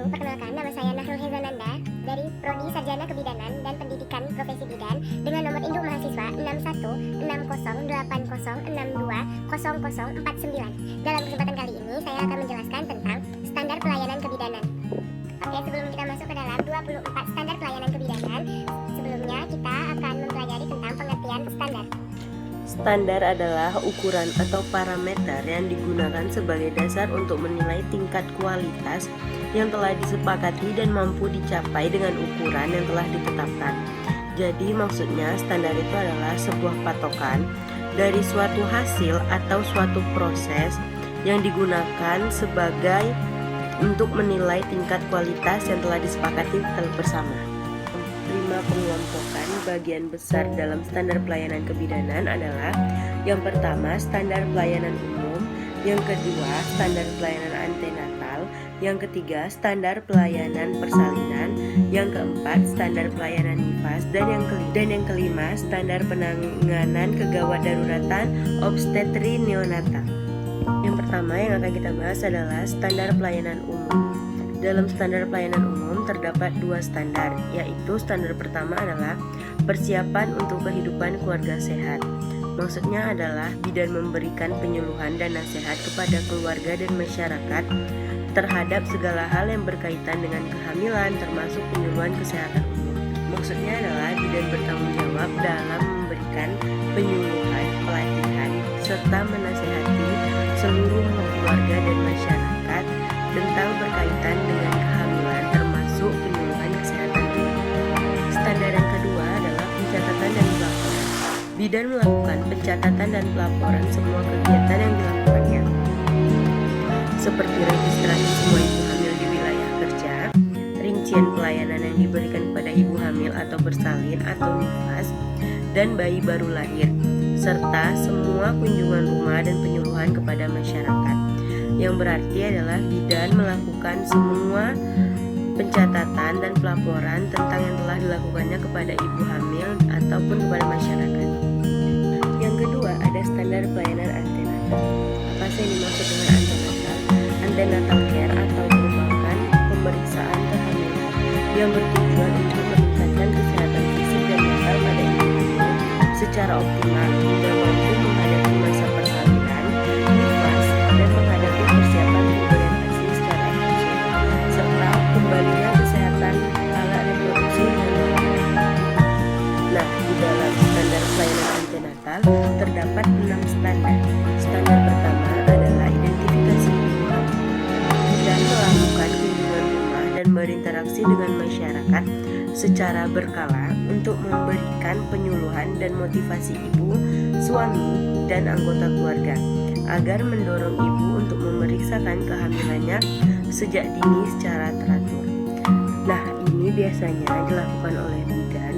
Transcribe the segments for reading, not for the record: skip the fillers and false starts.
wabarakatuh. Perkenalkan, nama saya Nahrul Hezananda dari Prodi Sarjana Kebidanan dan Pendidikan Profesi Bidan dengan nomor induk mahasiswa 616080620049. Dalam kesempatan kali ini saya akan menjelaskan tentang standar pelayanan kebidanan. Oke, sebelum kita masuk ke dalam 24 standar pelayanan kebidanan, sebelumnya kita akan mempelajari tentang pengertian standar. Standar adalah ukuran atau parameter yang digunakan sebagai dasar untuk menilai tingkat kualitas yang telah disepakati dan mampu dicapai dengan ukuran yang telah ditetapkan. Jadi maksudnya standar itu adalah sebuah patokan dari suatu hasil atau suatu proses yang digunakan sebagai untuk menilai tingkat kualitas yang telah disepakati bersama. 5 pengelompokan bagian besar dalam standar pelayanan kebidanan adalah: yang pertama, standar pelayanan umum; yang kedua, standar pelayanan antenatal; yang ketiga, standar pelayanan persalinan; yang keempat, standar pelayanan nifas; dan yang kelima, standar penanganan kegawat daruratan obstetri neonatal. Yang pertama yang akan kita bahas adalah standar pelayanan umum. Dalam standar pelayanan umum terdapat 2 standar, yaitu standar pertama adalah persiapan untuk kehidupan keluarga sehat. Maksudnya adalah bidan memberikan penyuluhan dan nasihat kepada keluarga dan masyarakat terhadap segala hal yang berkaitan dengan kehamilan, termasuk penyuluhan kesehatan umum. Maksudnya adalah bidan bertanggung jawab dalam memberikan penyuluhan, pelatihan, serta menasihati seluruh keluarga dan masyarakat tentang berkaitan dengan kehamilan, termasuk penyuluhan kesehatan. Standar yang kedua adalah pencatatan dan pelaporan. Bidan melakukan pencatatan dan pelaporan semua kegiatan yang dilakukannya, seperti registrasi semua ibu hamil di wilayah kerja, rincian pelayanan yang diberikan kepada ibu hamil atau bersalin atau nifas, dan bayi baru lahir, serta semua kunjungan rumah dan penyuluhan kepada masyarakat. Yang berarti adalah bidan melakukan semua pencatatan dan pelaporan tentang yang telah dilakukannya kepada ibu hamil ataupun kepada masyarakat. Yang kedua ada standar pelayanan antenatal. Apa sih yang dimaksud dengan antenatal? Antenatal care atau merupakan pemeriksaan kehamilan yang bertujuan untuk meningkatkan kesehatan fisik dan mental pada ibu hamil secara optimal hingga mampu menghadapi masa persalinan, nifas, dan menghadapi persiapan pemberian ASI secara efisien, serta kembalinya kesehatan anak reproduksi dengan baik. Nah, di dalam standar pelayanan antenatal terdapat 6 standar. Standar pertama adalah identifikasi ibu hamil. Bidan melakukan kunjungan rumah dan berinteraksi dengan masyarakat secara berkala untuk memberikan penyuluhan dan motivasi ibu, suami, dan anggota keluarga agar mendorong ibu untuk memeriksakan kehamilannya sejak dini secara teratur. Nah, ini biasanya dilakukan oleh bidan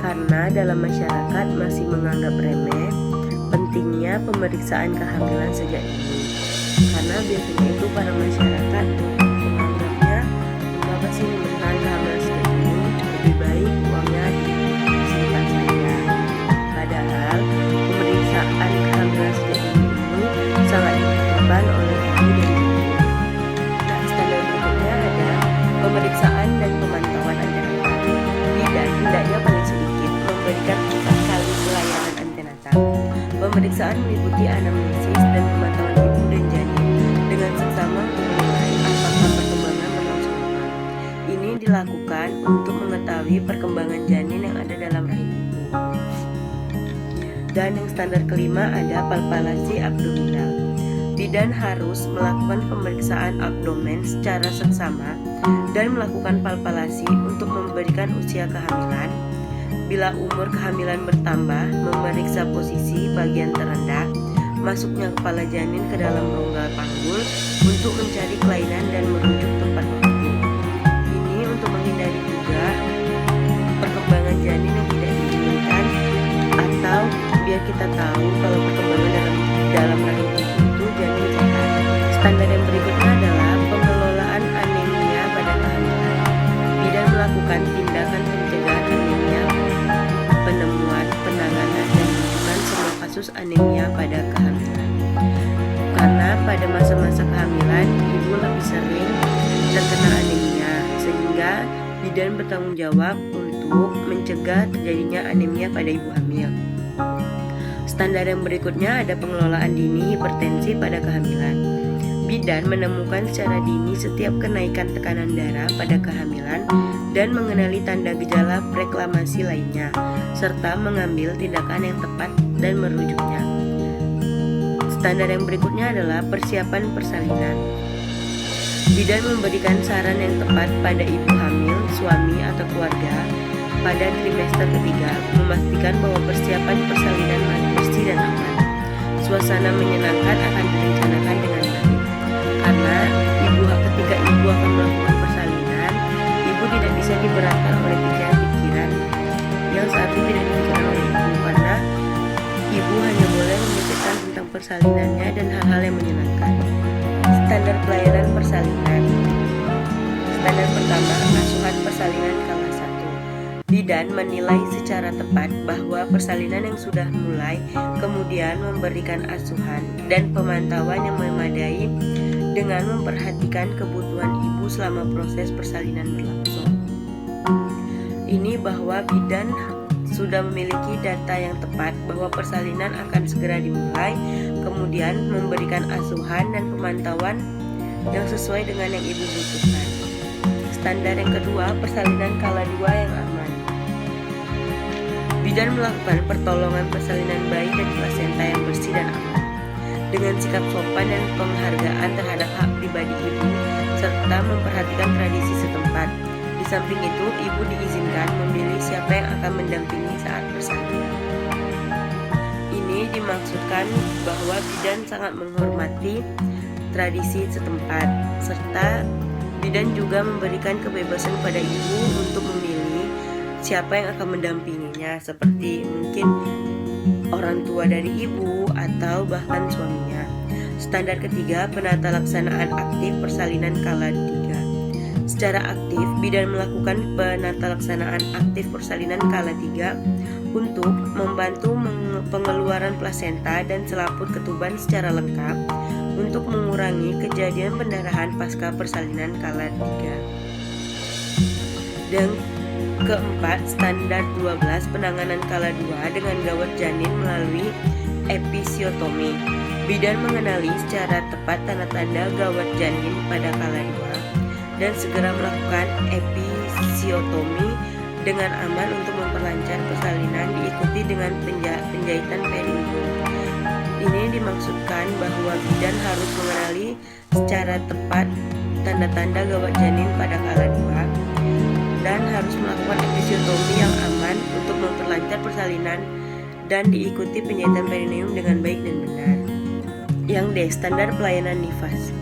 karena dalam masyarakat masih menganggap remeh pentingnya pemeriksaan kehamilan sejak dini. Karena biasanya itu para masyarakat menganggapnya apa sih pemeriksaan kehamilan sejak dini lebih baik uangnya disimpan saja. Padahal pemeriksaan kehamilan sejak dini ini sangat dibutuhkan oleh ibu dan ibu. Nah, standar berikutnya ada pemeriksaan dan pemantauan antenatal. Bidan hendaknya paling sedikit memberikan 4 kali pelayanan antenatal. Pemeriksaan meliputi anamnesis dan pemantauan ibu dan janin dengan seksama untuk menilai apakah perkembangan berlangsung normal. Ini dilakukan untuk mengetahui perkembangan janin yang ada dalam rahim ibu. Dan yang standar kelima ada palpasi abdominal. Bidan harus melakukan pemeriksaan abdomen secara seksama dan melakukan palpasi untuk memberikan usia kehamilan. Bila umur kehamilan bertambah, memeriksa posisi bagian terendah, masuknya kepala janin ke dalam rongga panggul untuk mencari kelainan dan merujuk tempat waktu. Ini untuk menghindari juga perkembangan janin yang tidak diinginkan, atau biar kita tahu kalau perkembangan dalam rahim ibu itu janin sehat. Standar yang berikutnya adalah pengelolaan anemia pada kehamilan. Bidan melakukan tindakan pencegahan anemia, penemuan, penanganan, dan rujukan semua kasus anemia pada kehamilan. Karena pada masa-masa kehamilan ibu lebih sering terkena anemia bidan bertanggung jawab untuk mencegah terjadinya anemia pada ibu hamil. Standar yang berikutnya ada pengelolaan dini hipertensi pada kehamilan. Bidan menemukan secara dini setiap kenaikan tekanan darah pada kehamilan dan mengenali tanda gejala preklamasi lainnya, serta mengambil tindakan yang tepat dan merujuknya. Standar yang berikutnya adalah persiapan persalinan. Bidan memberikan saran yang tepat pada ibu hamil, suami, atau keluarga pada trimester ketiga, memastikan bahwa persiapan persalinan bersih dan aman. Suasana menyenangkan akan direncanakan dengan baik. Karena ketika ibu akan melakukan persalinan, ibu tidak bisa diberatkan oleh pikiran-pikiran yang saat itu tidak dipikirkan oleh ibu, karena ibu hanya boleh memikirkan tentang persalinannya dan hal-hal yang menyenangkan. Standar pelayanan persalinan. Standar pertama, asuhan persalinan kelas 1. Bidan menilai secara tepat bahwa persalinan yang sudah mulai kemudian memberikan asuhan dan pemantauan yang memadai dengan memperhatikan kebutuhan ibu selama proses persalinan berlangsung. Ini bahwa bidan sudah memiliki data yang tepat bahwa persalinan akan segera dimulai, kemudian memberikan asuhan dan pemantauan yang sesuai dengan yang ibu butuhkan. Standar yang kedua, persalinan kala 2 yang aman. Bidan melakukan pertolongan persalinan bayi dan plasenta yang bersih dan aman dengan sikap sopan dan penghargaan terhadap hak pribadi ibu serta memperhatikan tradisi setempat. Di samping itu, ibu diizinkan memilih siapa yang akan mendampingi saat persalinan. Ini dimaksudkan bahwa bidan sangat menghormati tradisi setempat, serta bidan juga memberikan kebebasan pada ibu untuk memilih siapa yang akan mendampinginya, seperti mungkin orang tua dari ibu atau bahkan suaminya. Standar ketiga, penata laksanaan aktif persalinan kala 3. Secara aktif, bidan melakukan penata laksanaan aktif persalinan kala 3 untuk membantu pengeluaran plasenta dan selaput ketuban secara lengkap untuk mengurangi kejadian pendarahan pasca persalinan kala 3. Dan keempat, standar 12 penanganan kala 2 dengan gawat janin melalui episiotomi. Bidan mengenali secara tepat tanda-tanda gawat janin pada kala 2 dan segera melakukan episiotomi dengan aman untuk memperlancar persalinan, diikuti dengan penjahitan perineum. Ini dimaksudkan bahwa bidan harus mengenali secara tepat tanda-tanda gawat janin pada kala 2 dan harus melakukan episiotomi yang aman untuk memperlancar persalinan dan diikuti penjahitan perineum dengan baik dan benar. Yang D, standar pelayanan nifas.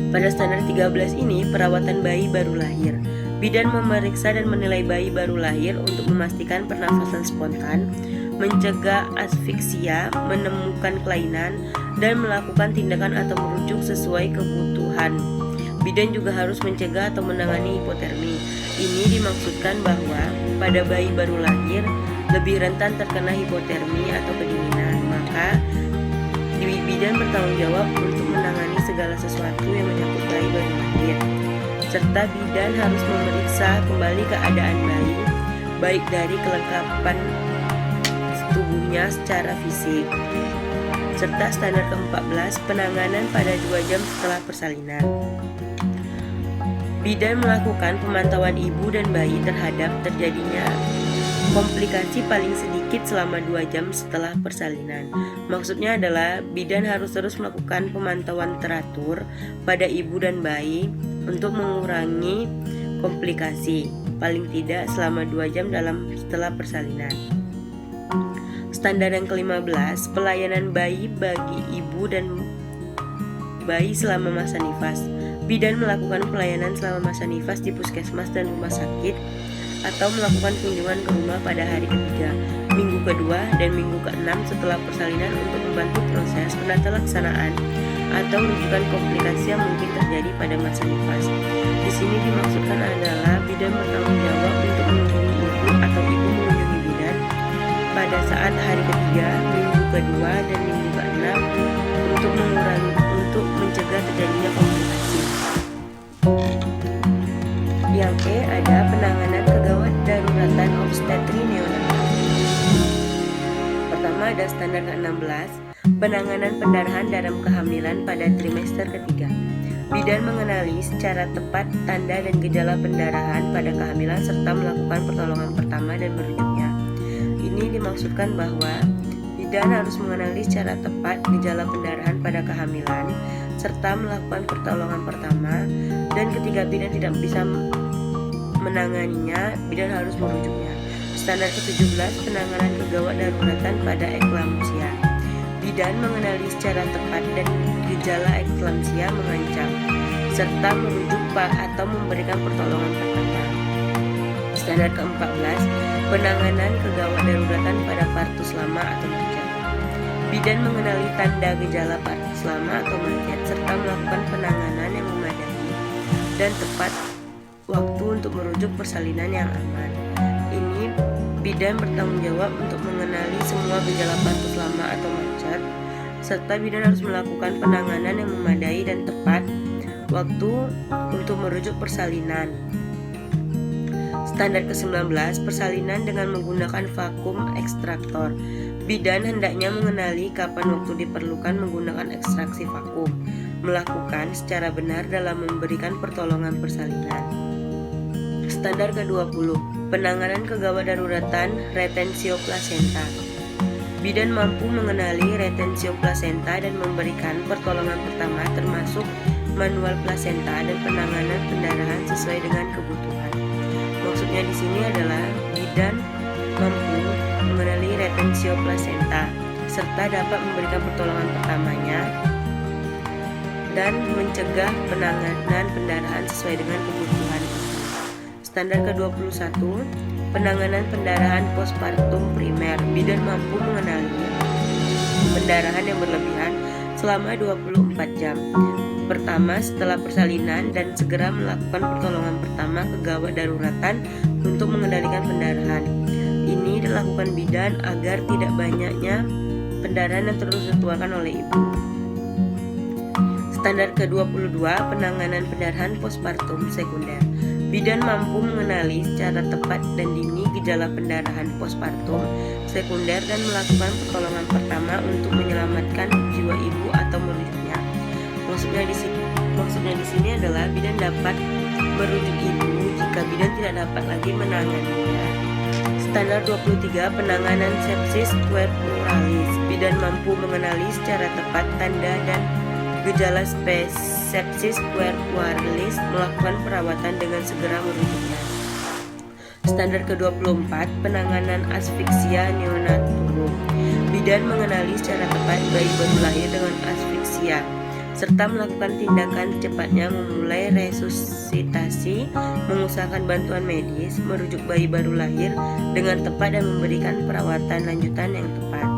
Pada standar 13 ini, perawatan bayi baru lahir. Bidan memeriksa dan menilai bayi baru lahir untuk memastikan pernafasan spontan, mencegah asfiksia, menemukan kelainan, dan melakukan tindakan atau merujuk sesuai kebutuhan. Bidan juga harus mencegah atau menangani hipotermi. Ini dimaksudkan bahwa pada bayi baru lahir lebih rentan terkena hipotermi atau kedinginan. Maka bidan bertanggung jawab untuk menangani segala sesuatu yang menyangkut bayi baru lahir. Serta bidan harus memeriksa kembali keadaan bayi, baik dari kelengkapan tubuhnya secara fisik. Serta standar ke-14, penanganan pada 2 jam setelah persalinan. Bidan melakukan pemantauan ibu dan bayi terhadap terjadinya komplikasi paling sedikit selama 2 jam setelah persalinan. Maksudnya adalah bidan harus terus melakukan pemantauan teratur pada ibu dan bayi untuk mengurangi komplikasi paling tidak selama 2 jam setelah persalinan. Standar yang ke-15, pelayanan bayi bagi ibu dan bayi selama masa nifas. Bidan melakukan pelayanan selama masa nifas di puskesmas dan rumah sakit atau melakukan kunjungan ke rumah pada hari ketiga, minggu kedua, dan minggu ke-6 setelah persalinan untuk membantu proses penata laksanaan atau rujukan komplikasi yang mungkin terjadi pada masa nifas. Di sini dimaksudkan adalah bidan bertanggung jawab untuk mengunjungi ibu atau ibu mengunjungi bidan pada saat hari ketiga, minggu kedua, dan minggu ke-6 untuk mencegah terjadinya komplikasi. Yang E penanganan kegawat daruratan obstetri neonatal. Pertama ada standar ke-16, penanganan pendarahan dalam kehamilan pada trimester ketiga. Bidan mengenali secara tepat tanda dan gejala pendarahan pada kehamilan serta melakukan pertolongan pertama dan merujuknya. Ini dimaksudkan bahwa bidan harus mengenali secara tepat gejala pendarahan pada kehamilan serta melakukan pertolongan pertama, dan ketika bidan tidak bisa menanganinya, bidan harus merujuknya. Standar ke-17, penanganan kegawat daruratan pada eklamsia. Bidan mengenali secara tepat dan gejala eklamsia mengancam, serta merujuk atau memberikan pertolongan pertama. Standar ke-14, penanganan kegawat daruratan pada partus lama atau macet. Bidan mengenali tanda gejala partus lama atau macet serta melakukan penanganan yang memadai dan tepat waktu untuk merujuk persalinan yang aman. Ini bidan bertanggung jawab untuk mengenali semua gejala partus lama atau macet, serta bidan harus melakukan penanganan yang memadai dan tepat waktu untuk merujuk persalinan. Standar ke-19, persalinan dengan menggunakan vakum ekstraktor. Bidan hendaknya mengenali kapan waktu diperlukan menggunakan ekstraksi vakum, melakukan secara benar dalam memberikan pertolongan persalinan. Standar ke-20, penanganan kegawat daruratan retensio plasenta. Bidan mampu mengenali retensio plasenta dan memberikan pertolongan pertama termasuk manual plasenta dan penanganan pendarahan sesuai dengan kebutuhan. Maksudnya di sini adalah bidan mampu mengenali retensio plasenta serta dapat memberikan pertolongan pertamanya dan mencegah penanganan pendarahan sesuai dengan kebutuhan. Standar ke-21, penanganan pendarahan postpartum primer. Bidan mampu mengenali pendarahan yang berlebihan selama 24 jam pertama setelah persalinan dan segera melakukan pertolongan pertama kegawat daruratan untuk mengendalikan pendarahan. Ini dilakukan bidan agar tidak banyaknya pendarahan yang terus ditularkan oleh ibu. Standar ke-22, penanganan pendarahan postpartum sekunder. Bidan mampu mengenali secara tepat dan dini gejala pendarahan postpartum sekunder dan melakukan pertolongan pertama untuk menyelamatkan jiwa ibu atau merujuknya. Maksudnya di sini adalah bidan dapat merujuk ibu jika bidan tidak dapat lagi menanganinya. Standar 23, penanganan sepsis puerperalis. Bidan mampu mengenali secara tepat tanda dan gejala sepsis puerperalis, melakukan perawatan dengan segera merujuknya. Standar ke-24, penanganan asfiksia neonatal. Bidan mengenali secara tepat bayi baru lahir dengan asfiksia serta melakukan tindakan secepatnya memulai resusitasi, mengusahakan bantuan medis, merujuk bayi baru lahir dengan tepat dan memberikan perawatan lanjutan yang tepat.